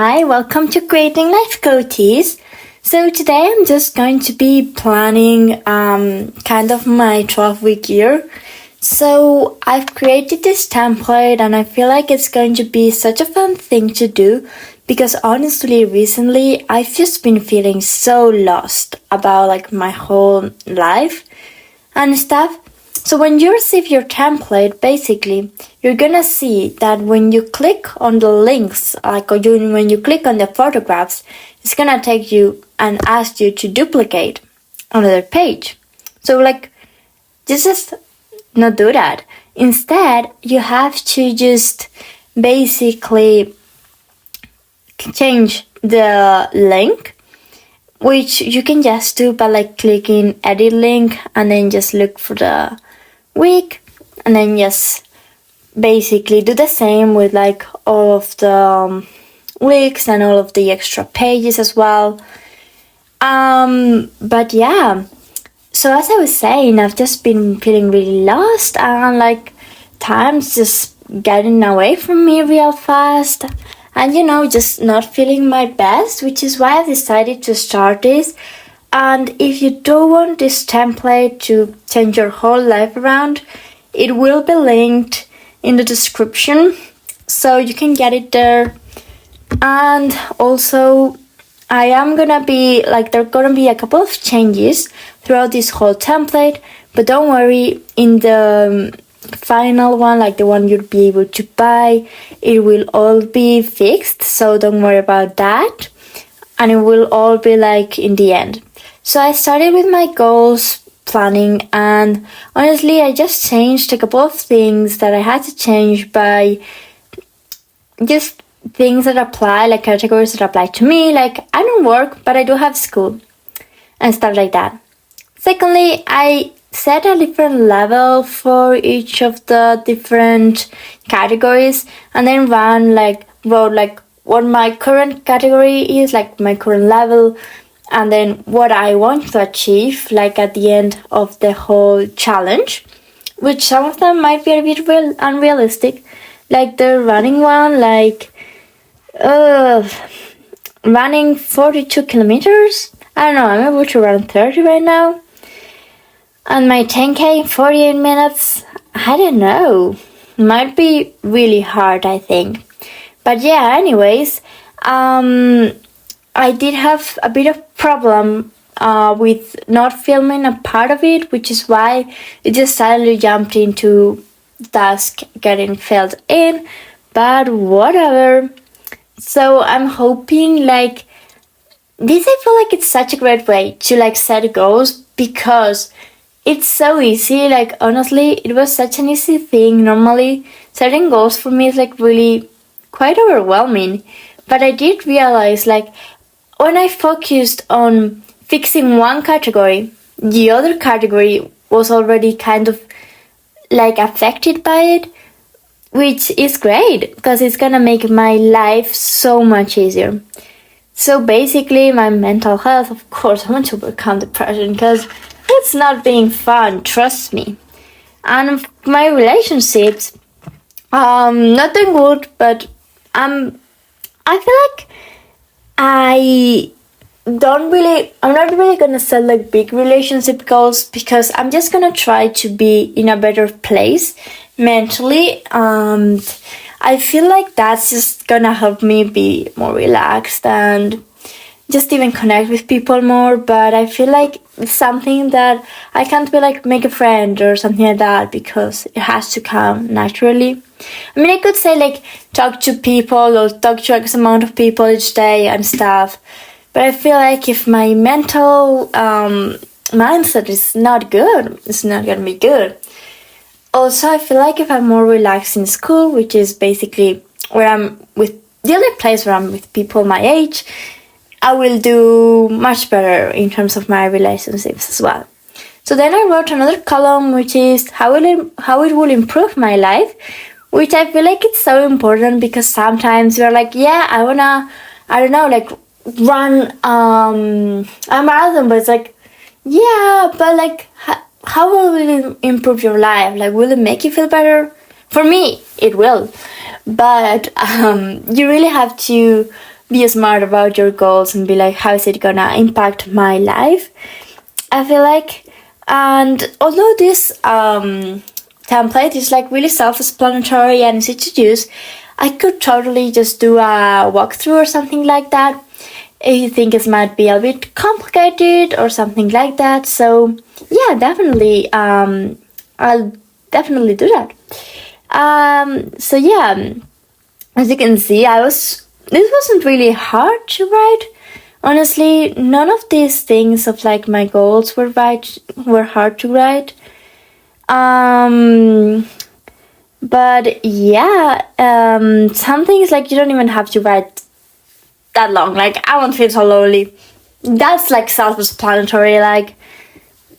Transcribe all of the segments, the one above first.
Hi, welcome to Creating Life Coaches. So today I'm just going to be planning kind of my 12-week year. So I've created this template and I feel like it's going to be such a fun thing to do because honestly recently I've just been feeling so lost about like my whole life and stuff. So when you receive your template, basically, you're gonna see that when you click on the links, when you click on the photographs, it's gonna take you and ask you to duplicate another page. So just not do that. Instead, you have to just basically change the link, which you can just do by clicking edit link and then just look for the week and then just basically do the same with all of the weeks and all of the extra pages as well. But yeah, so as I was saying, I've just been feeling really lost and time's just getting away from me real fast and just not feeling my best, which is why I decided to start this. And if you don't want this template to change your whole life around, it will be linked in the description, so you can get it there. And also, I am gonna be there are gonna be a couple of changes throughout this whole template, but don't worry, in the final one, the one you'll be able to buy, it will all be fixed, so don't worry about that. And it will all be in the end. So I started with my goals planning, and honestly I just changed a couple of things that I had to change by just things that apply, categories that apply to me. I don't work, but I do have school and stuff like that. Secondly, I set a different level for each of the different categories and then wrote what my current category is, my current level, and then what I want to achieve, at the end of the whole challenge, which some of them might be a bit unrealistic, the running one, running 42 kilometers. I don't know, I'm able to run 30 right now. And my 10K, 48 minutes, I don't know, might be really hard, I think. But yeah, anyways, I did have a bit of problem with not filming a part of it, which is why it just suddenly jumped into task getting filled in, but whatever. So I'm hoping this, I feel it's such a great way to set goals because it's so easy. Honestly, it was such an easy thing. Normally, setting goals for me is really quite overwhelming, but I did realize when I focused on fixing one category, the other category was already kind of affected by it, which is great because it's gonna make my life so much easier. So basically, my mental health, of course, I want to overcome depression because it's not being fun, trust me. And my relationships, not doing good, but I feel I'm not really gonna set big relationship goals because I'm just gonna try to be in a better place mentally. I feel that's just gonna help me be more relaxed and just even connect with people more. But I feel it's something that I can't be make a friend or something like that because it has to come naturally. I mean, I could say talk to people or talk to X amount of people each day and stuff, but I feel if my mental mindset is not good, it's not gonna be good. Also, I feel if I'm more relaxed in school, which is basically where I'm with the only place where I'm with people my age, I will do much better in terms of my relationships as well. So then I wrote another column, which is how it will improve my life, which I feel it's so important because sometimes you're yeah, I wanna, I don't know, run a marathon, but it's yeah, but how will it improve your life? Will it make you feel better? For me, it will. But you really have to be smart about your goals and be like, how is it gonna impact my life? I feel like, and although this template is like really self-explanatory and easy to use, I could totally just do a walkthrough or something like that if you think it might be a bit complicated or something like that. So yeah, definitely, I'll definitely do that. So yeah, as you can see, this wasn't really hard to write. Honestly, none of these things of like my goals were hard to write. But yeah, some things like you don't even have to write that long. Like, I won't feel so lonely. That's like self-explanatory. Like,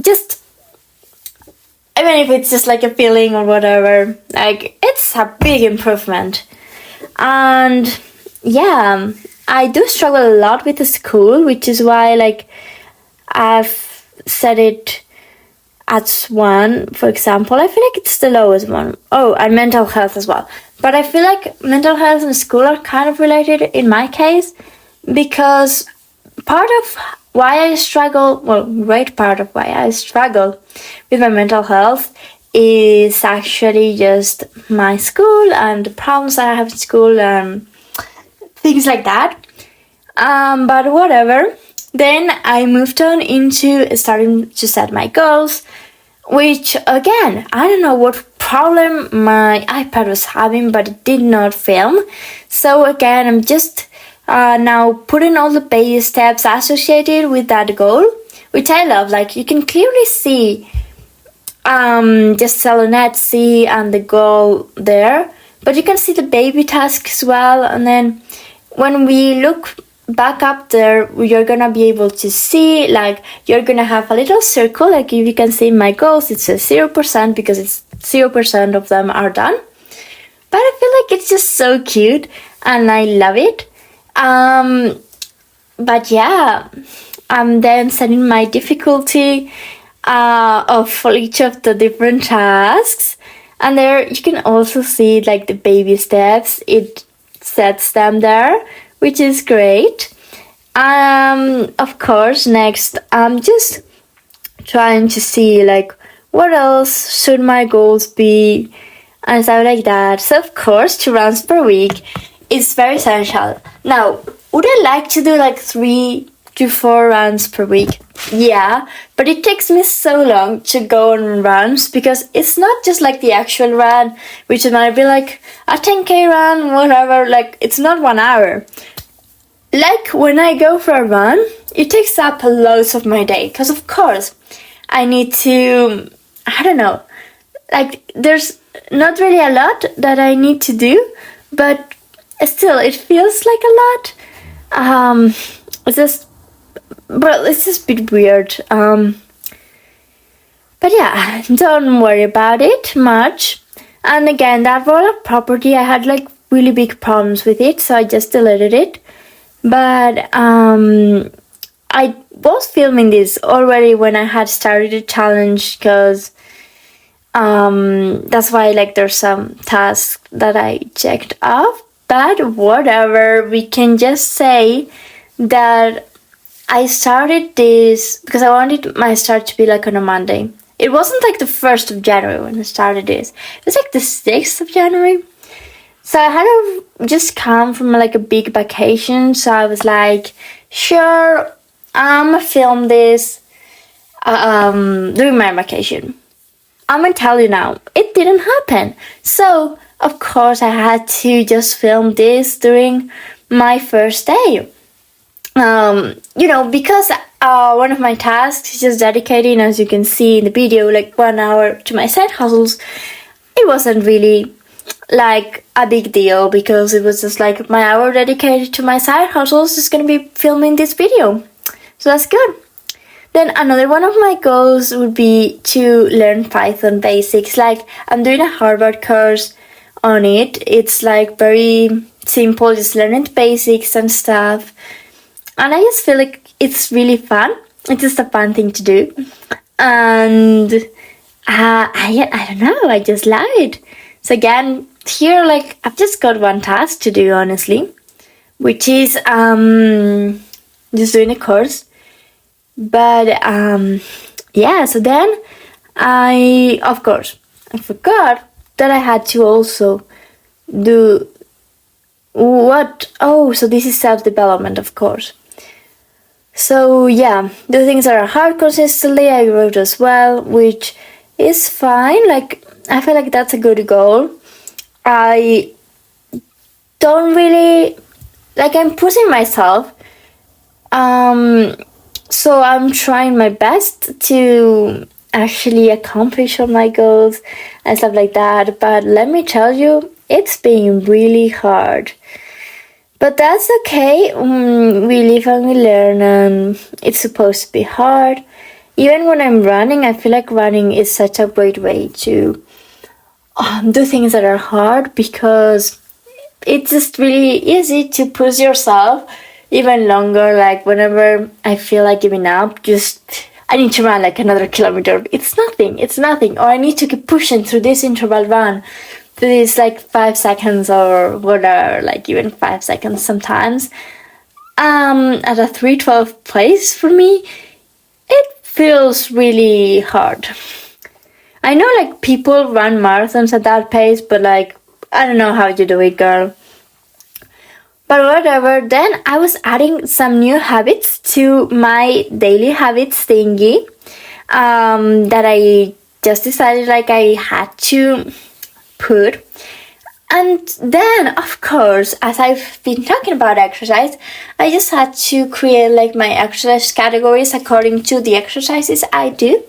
just even if it's just like a feeling or whatever, like it's a big improvement. And yeah, I do struggle a lot with the school, which is why like I've set it at 1, for example. I feel like it's the lowest one. Oh, and mental health as well. But I feel like mental health and school are kind of related in my case, because part of why I struggle, well, great part of why I struggle with my mental health is actually just my school and the problems that I have in school and things like that. But whatever. Then I moved on into starting to set my goals, which again, I don't know what problem my iPad was having, but it did not film. So again, I'm just now putting all the baby steps associated with that goal, which I love. Like, you can clearly see just Selenette C and the goal there, but you can see the baby task as well. And then when we look back up there, you're gonna be able to see, like, you're gonna have a little circle. Like, if you can see my goals, it says 0% because it's 0% of them are done. But I feel like it's just so cute and I love it. But yeah, I'm then setting my difficulty of each of the different tasks, and there you can also see like the baby steps. It sets them there, which is great. Of course, next I'm just trying to see like what else should my goals be and stuff like that. So of course, 2 runs per week is very essential. Now, would I like to do like 3 to 4 runs per week? Yeah, but it takes me so long to go on runs because it's not just like the actual run, which might be like a 10k run, whatever. Like, it's not 1 hour. Like, when I go for a run, it takes up loads of my day because of course I need to, I don't know, like, there's not really a lot that I need to do, but still it feels like a lot. It's just, well, it's just a bit weird. But yeah, don't worry about it much. And again, that roll-up property, I had like really big problems with it, so I just deleted it. But I was filming this already when I had started the challenge, because that's why like there's some tasks that I checked off. But whatever, we can just say that I started this because I wanted my start to be like on a Monday. It wasn't like the 1st of January when I started this. It was like the 6th of January. So I had just come from like a big vacation. So I was like, sure, I'm gonna film this during my vacation. I'm gonna tell you now, it didn't happen. So of course I had to just film this during my first day. Because one of my tasks is just dedicating, as you can see in the video, like 1 hour to my side hustles. It wasn't really like a big deal because it was just like my hour dedicated to my side hustles is gonna be filming this video. So that's good. Then another one of my goals would be to learn Python basics. Like, I'm doing a Harvard course on it. It's like very simple, just learning the basics and stuff. And I just feel like it's really fun. It's just a fun thing to do. And I don't know, I just love it. So again, here, like, I've just got one task to do, honestly. which is just doing a course. But yeah, so then I forgot that I had to also do so this is self-development, of course. So yeah, the things that are hard consistently I wrote as well, which is fine. Like, I feel like that's a good goal. I don't really, like, I'm pushing myself. So I'm trying my best to actually accomplish all my goals and stuff like that. But let me tell you, it's been really hard. But that's okay. We live and we learn, and it's supposed to be hard. Even when I'm running, I feel like running is such a great way to do things that are hard, because it's just really easy to push yourself even longer. Like, whenever I feel like giving up, I need to run like another kilometer. It's nothing. Or I need to keep pushing through this interval run. This like 5 seconds or whatever, like even 5 seconds sometimes. At a 3:12 pace for me, it feels really hard. I know like people run marathons at that pace, but like, I don't know how you do it, girl. But whatever, then I was adding some new habits to my daily habits thingy, that I just decided like I had to put. And then, of course, as I've been talking about exercise, I just had to create like my exercise categories according to the exercises I do.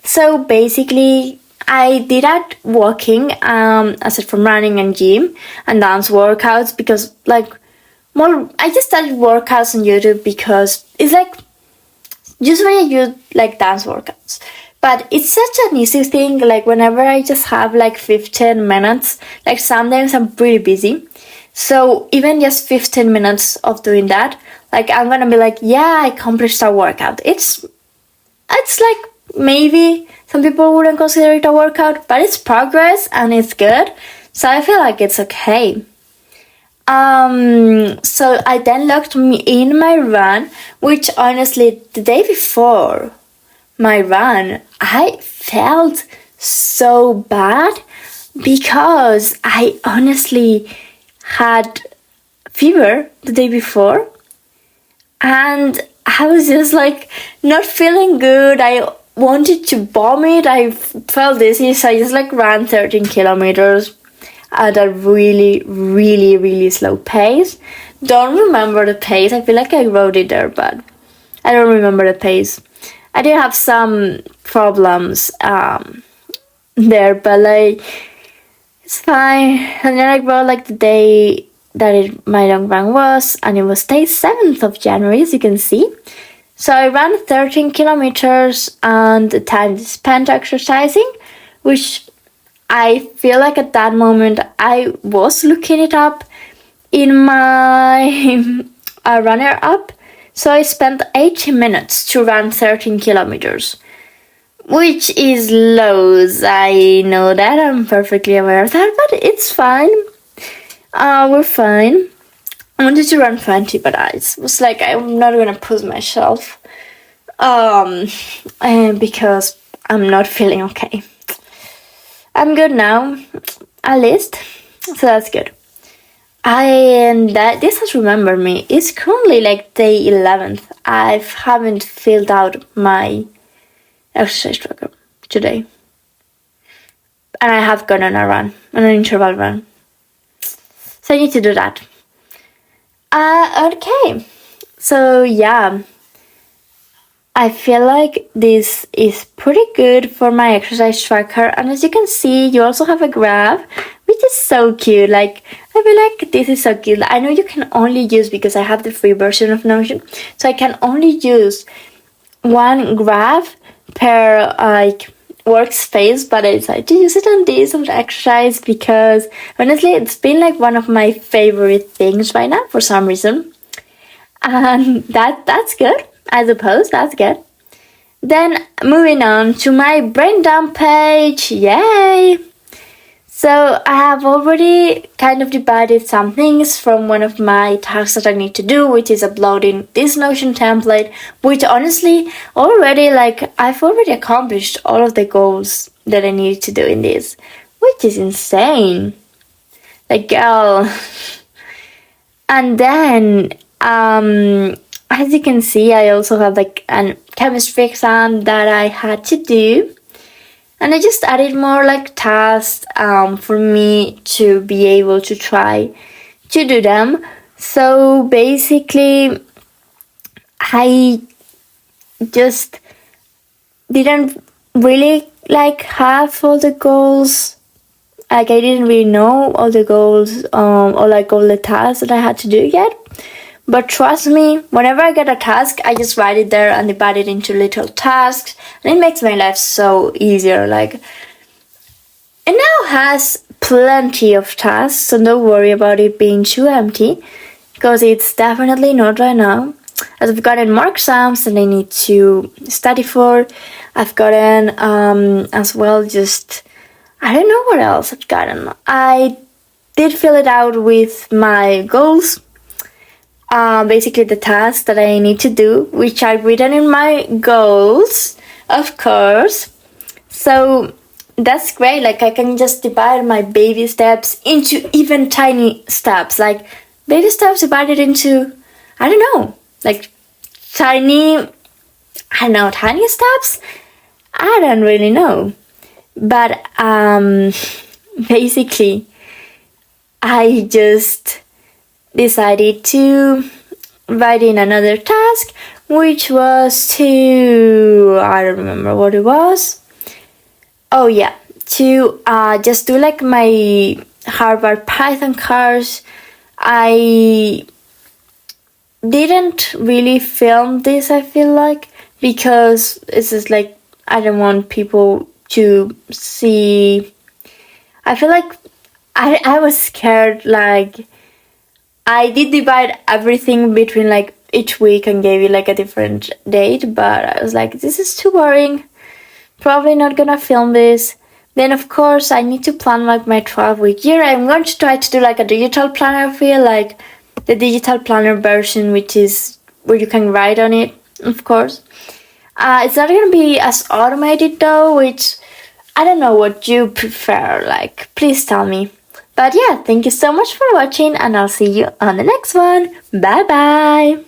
So basically, I did that walking, aside from running and gym and dance workouts, because like, I just started workouts on YouTube because it's like, usually I use like dance workouts. But it's such an easy thing, like whenever I just have like 15 minutes, like sometimes I'm pretty busy. So even just 15 minutes of doing that, like I'm gonna be like, yeah, I accomplished a workout. It's like, maybe some people wouldn't consider it a workout, but it's progress and it's good. So I feel like it's okay. So I then logged in my run, which honestly, the day before my run, I felt so bad because I honestly had fever the day before, and I was just like not feeling good. I wanted to vomit. I felt dizzy, so I just like ran 13 kilometers at a really, really, really slow pace. Don't remember the pace. I feel like I wrote it there, but I don't remember the pace. I did have some problems there, but like, it's fine. And then I wrote like the day that my long run was, and it was day 7th of January, as you can see. So I ran 13 kilometers, and the time spent exercising, which I feel like at that moment I was looking it up in my runner app. So I spent 80 minutes to run 13 kilometers, which is loads. I know that, I'm perfectly aware of that, but it's fine. We're fine. I wanted to run 20, but I was like, I'm not gonna push myself, because I'm not feeling okay. I'm good now, at least, so that's good. This has remembered me. It's currently like day 11th. I haven't filled out my exercise tracker today, and I have gone on a run, on an interval run. So I need to do that. Okay. So yeah, I feel like this is pretty good for my exercise tracker, and as you can see, you also have a graph, which is so cute. Like, I feel like this is so cute. I know you can only use, because I have the free version of Notion, so I can only use one graph per like workspace, but I decided to use it on this of exercise because honestly it's been like one of my favorite things right now for some reason, and that's good. I suppose that's good. Then moving on to my brain dump page. Yay! So I have already kind of divided some things from one of my tasks that I need to do, which is uploading this Notion template, which honestly already I've already accomplished all of the goals that I needed to do in this, which is insane. Like, girl. And then as you can see, I also have a chemistry exam that I had to do. And I just added more tasks for me to be able to try to do them. So basically, I just didn't really have all the goals. I didn't really know all the goals or all the tasks that I had to do yet. But trust me, whenever I get a task, I just write it there and divide it into little tasks, and it makes my life so easier. It now has plenty of tasks, so don't worry about it being too empty, because it's definitely not right now. As I've gotten more exams that I need to study for, I've gotten as well I don't know what else I've gotten. I did fill it out with my goals. Basically the tasks that I need to do, which are written in my goals, of course. So that's great. I can just divide my baby steps into even tiny steps. Baby steps divided into, I don't know, tiny steps? I don't really know. But basically, I just decided to write in another task, which was I don't remember what it was. Oh yeah, to just do my Harvard Python course. I didn't really film this, I feel because it's just I don't want people to see. I feel I was scared. I did divide everything between each week and gave it a different date, but I was this is too boring. Probably not gonna film this. Then of course I need to plan my 12-week year. I'm going to try to do a digital planner feel, the digital planner version, which is where you can write on it, of course. It's not gonna be as automated though, which I don't know what you prefer. Please tell me. But yeah, thank you so much for watching, and I'll see you on the next one. Bye bye!